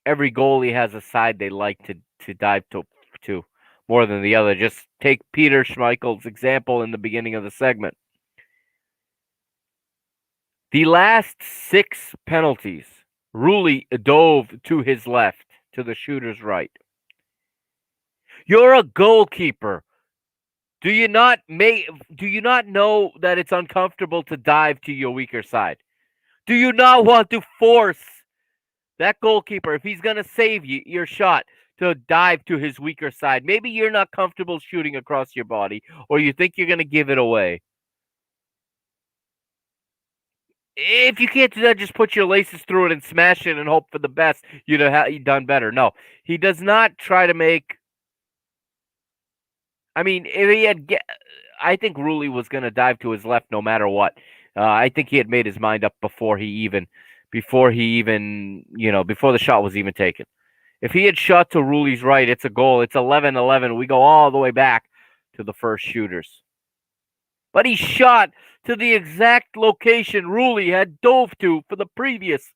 every goalie has a side they like to dive to more than the other. Just take Peter Schmeichel's example in the beginning of the segment. The last 6 penalties, Rulli dove to his left, to the shooter's right. You're a goalkeeper. Do you not know that it's uncomfortable to dive to your weaker side? Do you not want to force that goalkeeper, if he's going to save your shot, to dive to his weaker side? Maybe you're not comfortable shooting across your body, or you think you're going to give it away. If you can't do that, just put your laces through it and smash it and hope for the best. You'd have done better. No, he does not try to make. I mean, if he had, I think Rulli was going to dive to his left no matter what. I think he had made his mind up before before the shot was even taken. If he had shot to Rulli's right, it's a goal. It's 11-11. We go all the way back to the first shooters. But he shot to the exact location Rulli had dove to for the previous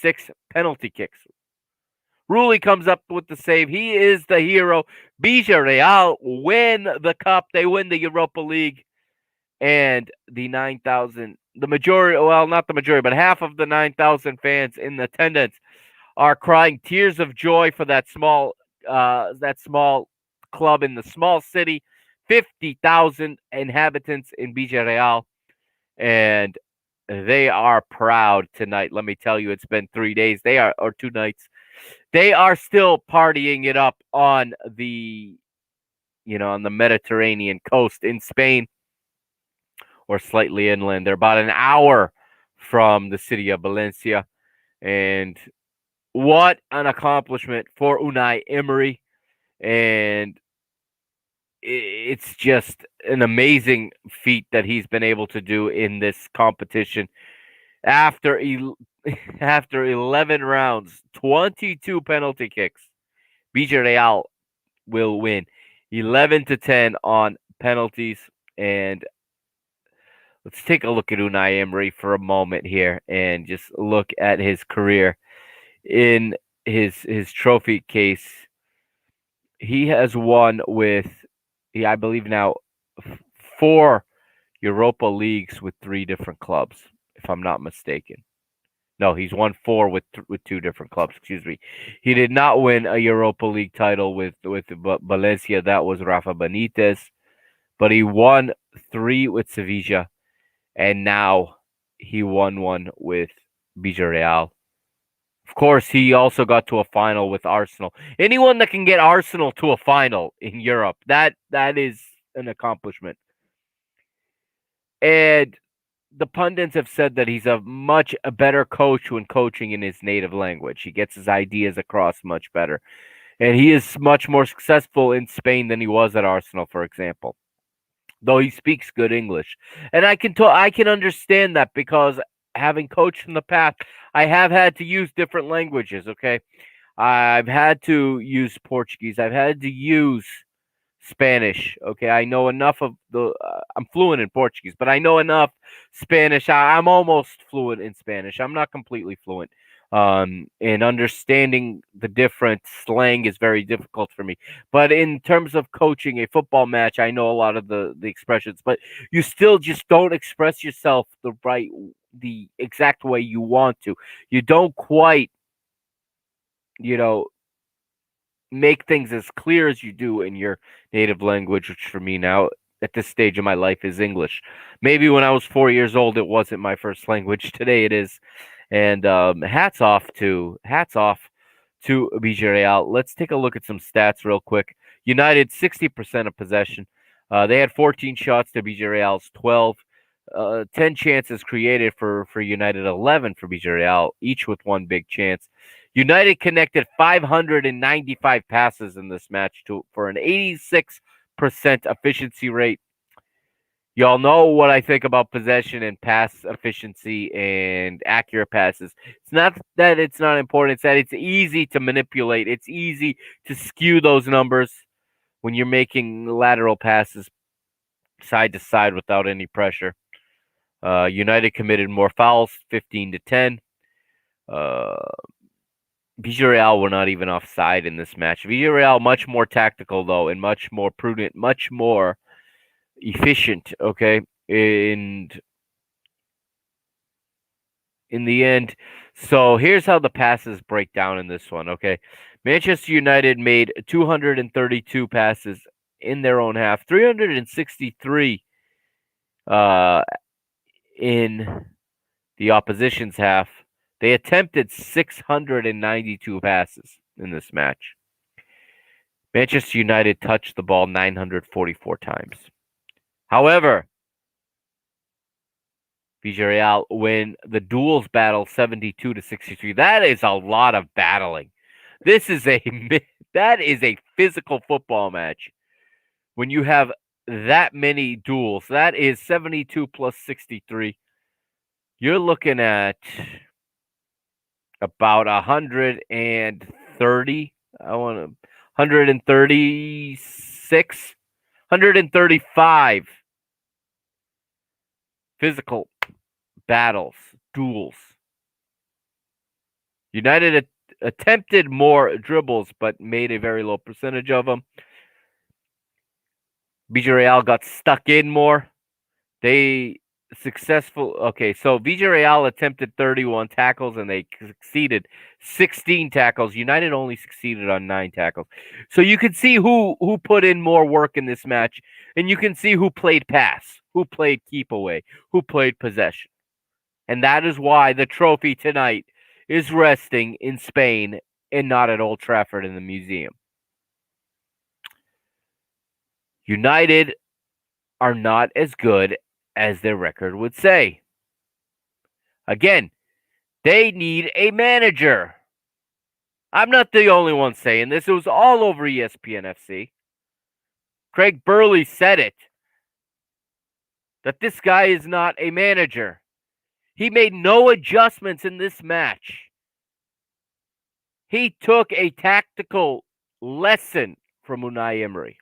6 penalty kicks. Rulli comes up with the save. He is the hero. Villarreal win the cup. They win the Europa League. And the 9,000, the majority, well, not the majority, but half of the 9,000 fans in attendance are crying tears of joy for that small club in the small city. 50,000 inhabitants in Villarreal. And they are proud tonight. Let me tell you, it's been 3 days. Or 2 nights. They are still partying it up on the Mediterranean coast in Spain or slightly inland. They're about an hour from the city of Valencia. And What an accomplishment for Unai Emery. And it's just an amazing feat that he's been able to do in this competition. After after 11 rounds, 22 penalty kicks, Villarreal will win 11-10 on penalties. And let's take a look at Unai Emery for a moment here and just look at his career in his trophy case. He has won with, I believe now, four Europa Leagues with three different clubs, if I'm not mistaken. No, he's won four with two different clubs. Excuse me. He did not win a Europa League title with Valencia. That was Rafa Benitez, but he won three with Sevilla, and now he won one with Villarreal. Of course, he also got to a final with Arsenal. Anyone that can get Arsenal to a final in Europe, that is an accomplishment. And the pundits have said that he's a better coach when coaching in his native language. He gets his ideas across much better. And he is much more successful in Spain than he was at Arsenal, for example. Though he speaks good English. And I can understand that because having coached in the past, I have had to use different languages, okay? I've had to use Portuguese. I've had to use Spanish. Okay, I know enough of the. I'm fluent in Portuguese, but I know enough Spanish. I'm almost fluent in Spanish. I'm not completely fluent. And understanding the different slang is very difficult for me. But in terms of coaching a football match, I know a lot of the expressions. But you still just don't express yourself the exact way you want to. You don't quite, you know, make things as clear as you do in your native language, which for me now at this stage of my life is English. Maybe when I was 4 years old, it wasn't my first language. Today it is. And hats off to Villarreal. Let's take a look at some stats real quick. United 60% of possession. They had 14 shots to Villarreal's 12. 10 chances created for United, 11 for Villarreal, each with one big chance. United connected 595 passes in this match for an 86% efficiency rate. Y'all know what I think about possession and pass efficiency and accurate passes. It's not that it's not important, it's that it's easy to manipulate. It's easy to skew those numbers when you're making lateral passes side to side without any pressure. United committed more fouls, 15-10. Uh, Villarreal were not even offside in this match. Villarreal much more tactical though, and much more prudent, much more efficient. Okay, and in the end, so here's how the passes break down in this one. Okay, Manchester United made 232 passes in their own half, 363 in the opposition's half. They attempted 692 passes in this match. Manchester United touched the ball 944 times. However, Villarreal win the duels battle 72-63. That is a lot of battling. This is that is a physical football match. When you have that many duels, that is 72 plus 63. You're looking at about 130. I want to 136, 135 physical battles, duels. United attempted more dribbles, but made a very low percentage of them. Villarreal got stuck in more. They okay, so Villarreal attempted 31 tackles and they succeeded 16 tackles. United only succeeded on 9 tackles. So you can see who put in more work in this match, and you can see who played pass, who played keep away, who played possession. And that is why the trophy tonight is resting in Spain and not at Old Trafford in the museum. United are not as good as their record would say. Again, they need a manager. I'm not the only one saying this. It was all over ESPN FC. Craig Burley said it, that this guy is not a manager. He made no adjustments in this match. He took a tactical lesson from Unai Emery.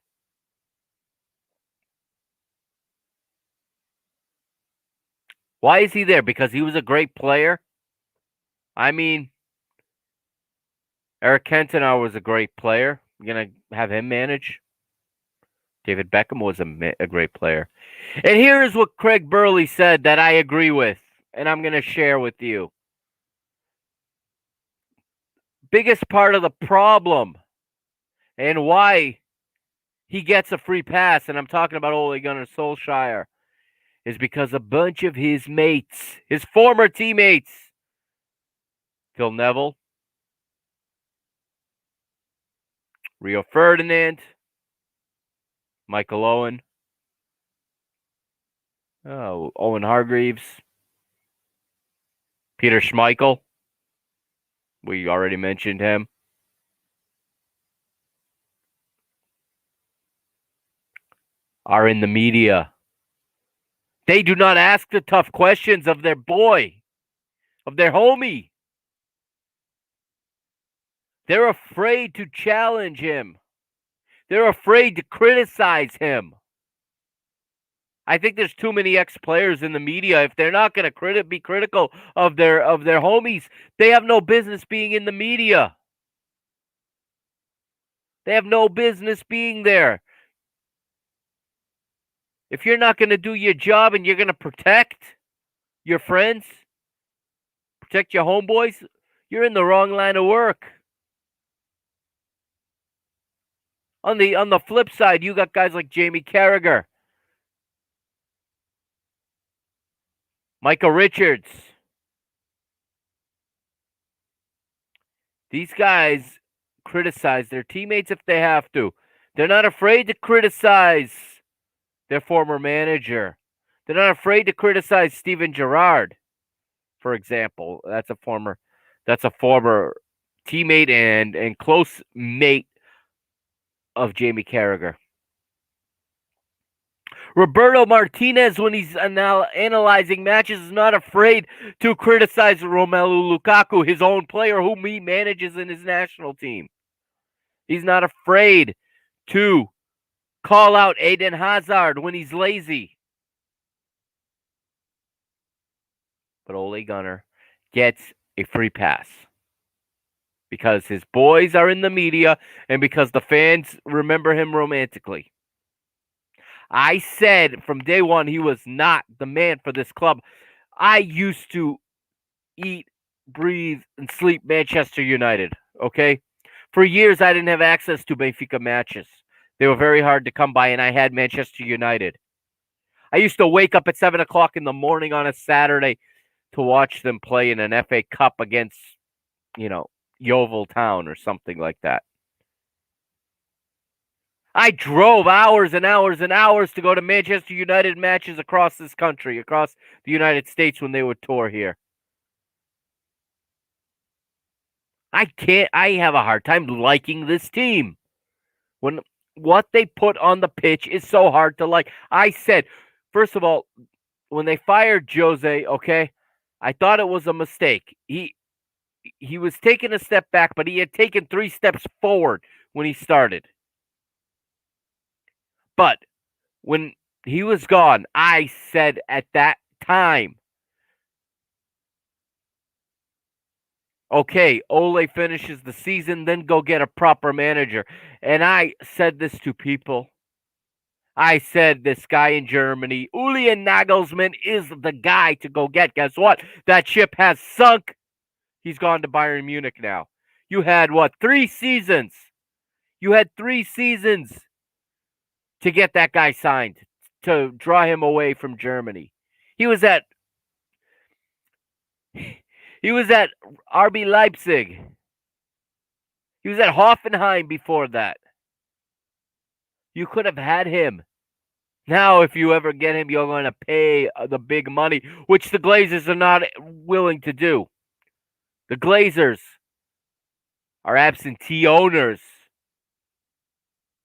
Why is he there? Because he was a great player? I mean, Eric Cantona was a great player. You're going to have him manage? David Beckham was a great player. And here's what Craig Burley said that I agree with, and I'm going to share with you. Biggest part of the problem and why he gets a free pass, and I'm talking about Ole Gunnar Solskjaer, is because a bunch of his mates, his former teammates, Phil Neville, Rio Ferdinand, Michael Owen, Owen Hargreaves, Peter Schmeichel, we already mentioned him, are in the media. They do not ask the tough questions of their boy, of their homie. They're afraid to challenge him. They're afraid to criticize him. I think there's too many ex-players in the media. If they're not going to be critical of their homies, they have no business being in the media. They have no business being there. If you're not going to do your job and you're going to protect your friends, protect your homeboys, you're in the wrong line of work. On the flip side, you got guys like Jamie Carragher, Michael Richards. These guys criticize their teammates if they have to. They're not afraid to criticize their former manager. They're not afraid to criticize Steven Gerrard, for example. That's a former teammate and close mate of Jamie Carragher. Roberto Martinez, when he's analyzing matches, is not afraid to criticize Romelu Lukaku, his own player whom he manages in his national team. He's not afraid to call out Eden Hazard when he's lazy. But Ole Gunnar gets a free pass because his boys are in the media and because the fans remember him romantically. I said from day one he was not the man for this club. I used to eat, breathe, and sleep Manchester United, okay? For years, I didn't have access to Benfica matches. They were very hard to come by, and I had Manchester United. I used to wake up at 7 o'clock in the morning on a Saturday to watch them play in an FA Cup against, Yeovil Town or something like that. I drove hours and hours and hours to go to Manchester United matches across this country, across the United States when they would tour here. I have a hard time liking this team. When what they put on the pitch is so hard to like. I said, first of all, when they fired Jose, okay, I thought it was a mistake. He was taking a step back, but he had taken 3 steps forward when he started. But when he was gone, I said at that time, okay, Ole finishes the season, then go get a proper manager. And I said this to people. I said this guy in Germany, Julian Nagelsmann, is the guy to go get. Guess what? That ship has sunk. He's gone to Bayern Munich now. You had, 3 seasons? You had 3 seasons to get that guy signed, to draw him away from Germany. He was at RB Leipzig. He was at Hoffenheim before that. You could have had him. Now, if you ever get him, you're going to pay the big money, which the Glazers are not willing to do. The Glazers Our absentee owners,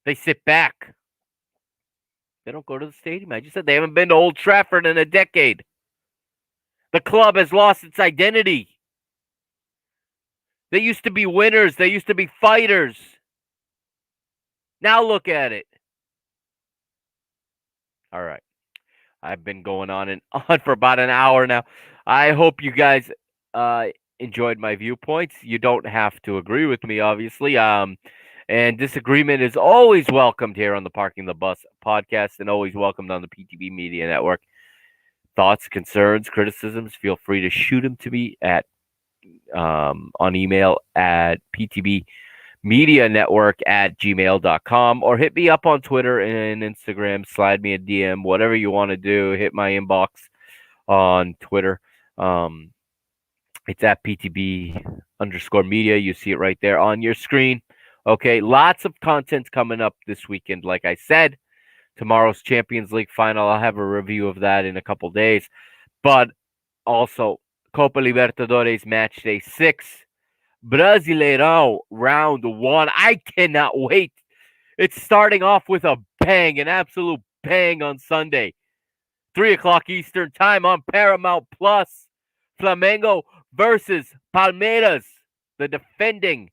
they sit back. They don't go to the stadium. I just said they haven't been to Old Trafford in a decade. The club has lost its identity. They used to be winners. They used to be fighters. Now look at it. All right. I've been going on and on for about an hour now. I hope you guys uh, enjoyed my viewpoints. You don't have to agree with me, obviously. And disagreement is always welcomed here on the Parking the Bus podcast and always welcomed on the PTB Media Network. Thoughts, concerns, criticisms, feel free to shoot them to me at on email at ptbmedianetwork@gmail.com or hit me up on Twitter and Instagram. Slide me a DM, whatever you want to do. Hit my inbox on Twitter. It's at PTB_media. You see it right there on your screen. Okay, lots of content coming up this weekend. Like I said, tomorrow's Champions League final. I'll have a review of that in a couple days. But also, Copa Libertadores match day 6. Brasileirão round 1. I cannot wait. It's starting off with a bang, an absolute bang on Sunday. 3 o'clock Eastern time on Paramount Plus. Flamengo versus Palmeiras, the defending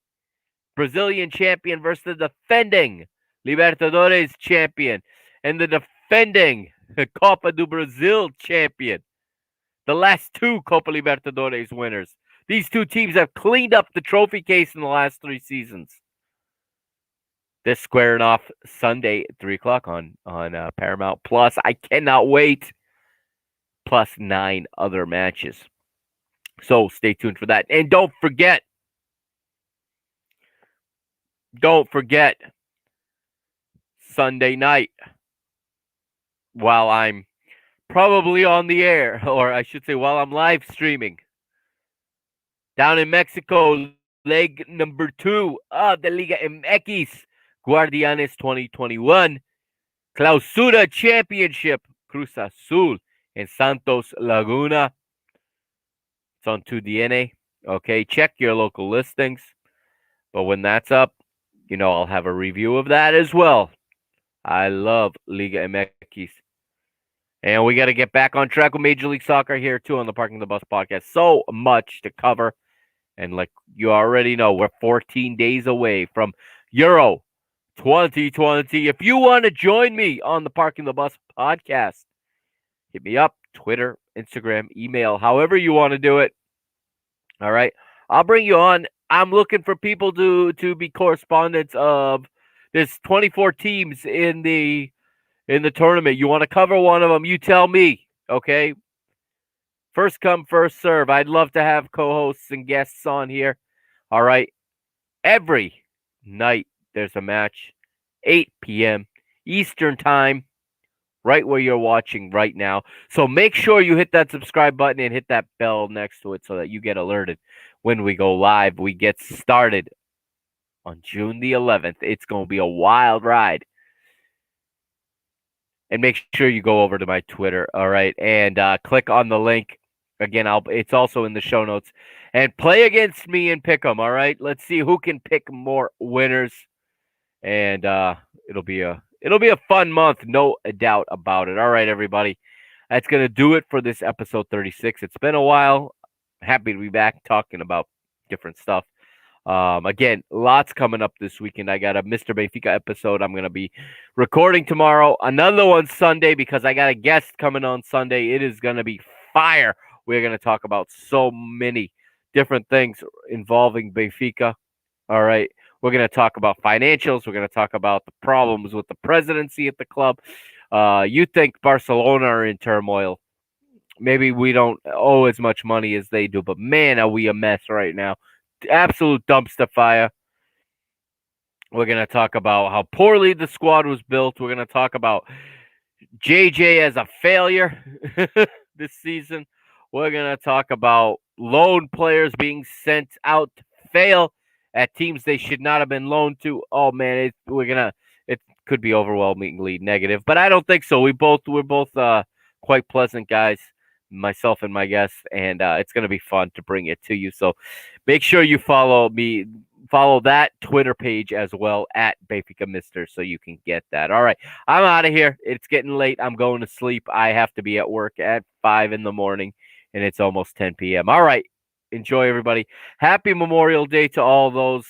Brazilian champion versus the defending Libertadores champion and the defending Copa do Brasil champion. The last 2 Copa Libertadores winners. These 2 teams have cleaned up the trophy case in the last 3 seasons. They're squaring off Sunday at 3 o'clock on Paramount Plus. I cannot wait. Plus 9 other matches. So stay tuned for that. And don't forget, Sunday night, while I'm probably on the air, or I should say while I'm live streaming, down in Mexico, leg number 2 of the Liga MX, Guardianes 2021, Clausura Championship, Cruz Azul and Santos Laguna. It's on 2DNA. Okay, check your local listings. But when that's up, I'll have a review of that as well. I love Liga MX. And we got to get back on track with Major League Soccer here, too, on the Parking the Bus podcast. So much to cover. And like you already know, we're 14 days away from Euro 2020. If you want to join me on the Parking the Bus podcast, hit me up, Twitter, Instagram, email, however you want to do it. All right. I'll bring you on. I'm looking for people to be correspondents of there's 24 teams in the tournament. You want to cover one of them, you tell me, okay? First come, first serve. I'd love to have co-hosts and guests on here. All right. Every night there's a match, 8 p.m. Eastern time, right where you're watching right now. So make sure you hit that subscribe button and hit that bell next to it so that you get alerted when we go live. We get started on June the 11th. It's going to be a wild ride. And make sure you go over to my Twitter, all right, and click on the link. Again, it's also in the show notes. And play against me and pick them, all right? Let's see who can pick more winners. And it'll be a fun month, no doubt about it. All right, everybody. That's going to do it for this episode 36. It's been a while. Happy to be back talking about different stuff. Again, lots coming up this weekend. I got a Mr. Benfica episode I'm going to be recording tomorrow. Another one Sunday because I got a guest coming on Sunday. It is going to be fire. We're going to talk about so many different things involving Benfica. All right. We're going to talk about financials. We're going to talk about the problems with the presidency at the club. You think Barcelona are in turmoil. Maybe we don't owe as much money as they do, but man, are we a mess right now. Absolute dumpster fire. We're going to talk about how poorly the squad was built. We're going to talk about JJ as a failure this season. We're going to talk about loan players being sent out to fail at teams they should not have been loaned to. Oh man, it could be overwhelmingly negative, but I don't think so. We're both quite pleasant guys, myself and my guests, and it's going to be fun to bring it to you. So make sure you follow me, follow that Twitter page as well at Benfica Mister so you can get that. All right, I'm out of here. It's getting late. I'm going to sleep. I have to be at work at 5 in the morning, and it's almost 10 p.m. All right, enjoy, everybody. Happy Memorial Day to all those.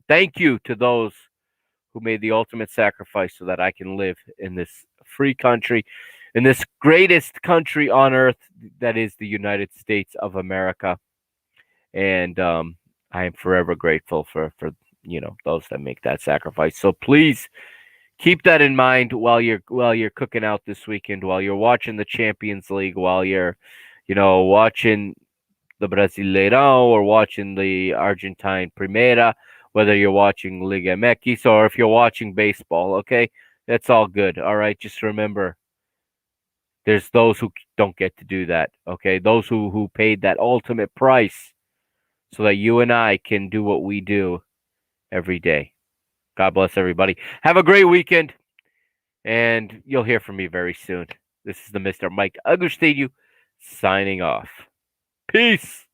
Thank you to those who made the ultimate sacrifice so that I can live in this free country, in this greatest country on earth that is the United States of America. And I am forever grateful for those that make that sacrifice. So please keep that in mind while you're cooking out this weekend, while you're watching the Champions League, while you're watching the Brasileirão or watching the Argentine Primera, whether you're watching Liga MX or if you're watching baseball, okay? That's all good. All right, just remember there's those who don't get to do that, okay? Those who paid that ultimate price so that you and I can do what we do every day. God bless everybody. Have a great weekend, and you'll hear from me very soon. This is the Mr. Mike Agustinu signing off. Peace.